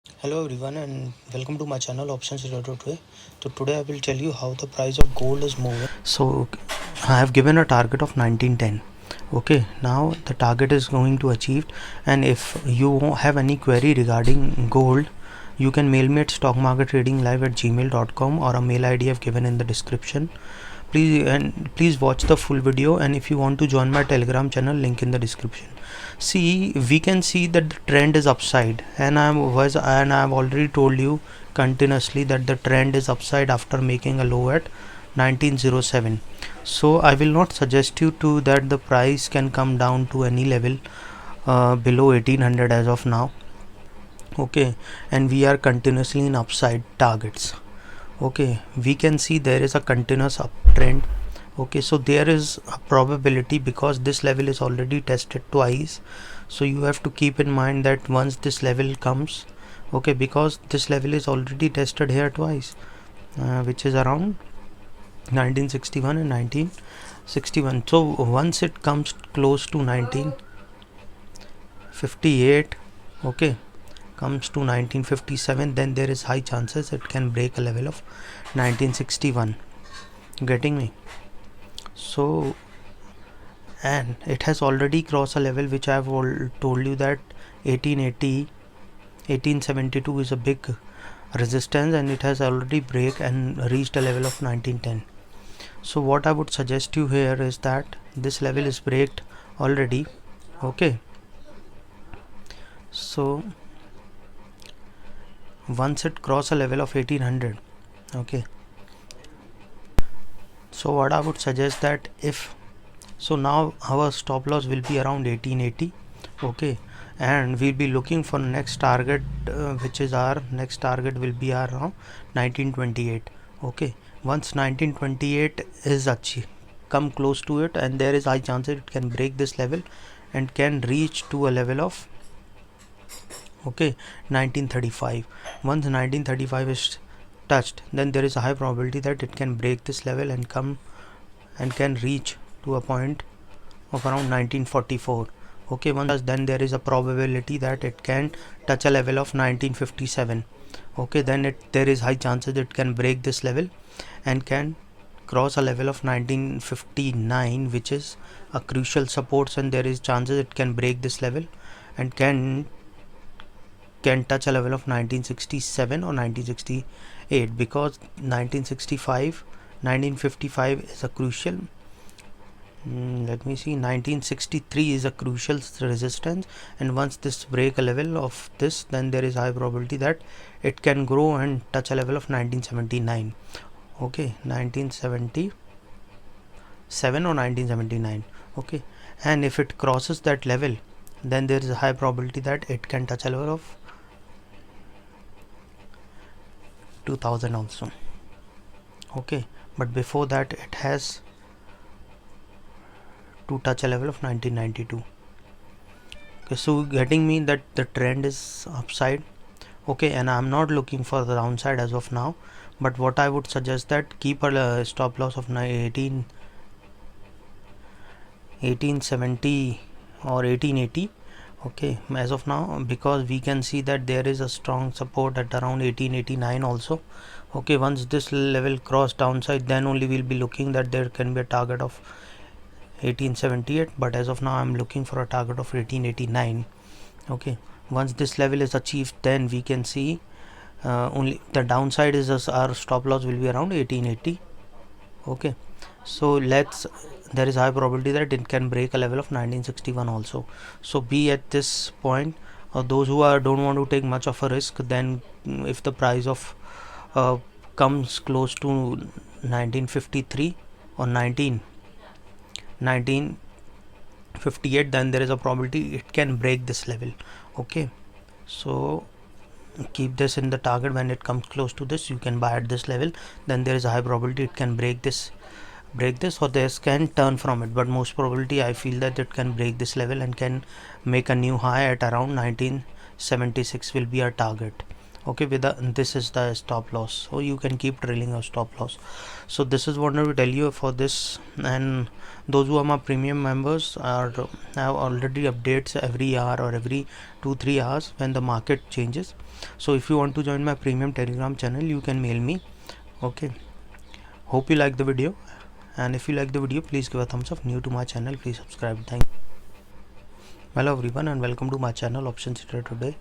Hello everyone and welcome to my channel Options Trader Today. So today I will tell you how the price of gold is moving. So I have given a target of 1910. Okay, now the target is going to achieved, and if you have any query regarding gold, you can mail me at stockmarkettradinglive@gmail.com or a mail ID I've given in the description. Please watch the full video, and if you want to join my Telegram channel, link in the description. See, we can see that the trend is upside, and I've already told you continuously that the trend is upside after making a low at 1907. So I will not suggest you to that the price can come down to any level below 1800 as of now. Okay, and we are continuously in upside targets. Okay, we can see there is a continuous uptrend. Okay, so there is a probability because this level is already tested twice, so you have to keep in mind that once this level comes, okay, because this level is already tested here twice, which is around 1961 and 1961. So once it comes close to 1958, okay, comes to 1957, then there is high chances it can break a level of 1961. Getting me? So, and it has already crossed a level which I have told you that 1880 1872 is a big resistance, and it has already break and reached a level of 1910. So what I would suggest you here is that this level is breaked already. Okay, so once it cross a level of 1800, okay, so what I would suggest that if so now our stop loss will be around 1880. Okay, and we'll be looking for next target, which is our next target will be around 1928. Okay, once 1928 is achieved, come close to it, and there is high chance it can break this level and can reach to a level of, okay, 1935. Once 1935 is touched, then there is a high probability that it can break this level and come and can reach to a point of around 1944. Okay, once then there is a probability that it can touch a level of 1957. Okay, then there is high chances it can break this level and can cross a level of 1959, which is a crucial support, and there is chances it can break this level and can touch a level of 1967 or 1968, because 1955 is a crucial, let me see, 1963 is a crucial resistance, and once this break a level of this, then there is high probability that it can grow and touch a level of 1979. Okay, 1977 or 1979. Okay, and if it crosses that level, then there is a high probability that it can touch a level of 2000 also. Okay, but before that it has to touch a level of 1992. Okay, so getting me that the trend is upside. Okay, and I'm not looking for the downside as of now, but what I would suggest that keep a stop loss of 1870 or 1880. Okay, as of now, because we can see that there is a strong support at around 1889 also. Okay, once this level cross downside, then only we'll be looking that there can be a target of 1878, but as of now I'm looking for a target of 1889. Okay, once this level is achieved, then we can see only the downside is our stop loss will be around 1880. Okay, so there is high probability that it can break a level of 1961 also. So be at this point, those who don't want to take much of a risk, then if the price of comes close to 1953 or 1958, then there is a probability it can break this level. Okay, so keep this in the target. When it comes close to this, you can buy at this level, then there is a high probability it can break this, or this can turn from it, but most probability I feel that it can break this level and can make a new high at around 1976 will be our target. okay, with this is the stop loss, so you can keep trailing your stop loss. So this is what I will tell you for this. And those who are my premium members are have already updates every hour or every 2-3 hours when the market changes. So if you want to join my premium Telegram channel, you can mail me. Okay, hope you like the video, and if you like the video, please give a thumbs up. New to my channel, please subscribe. Thank you. Hello everyone, and welcome to my channel Options Trader Today.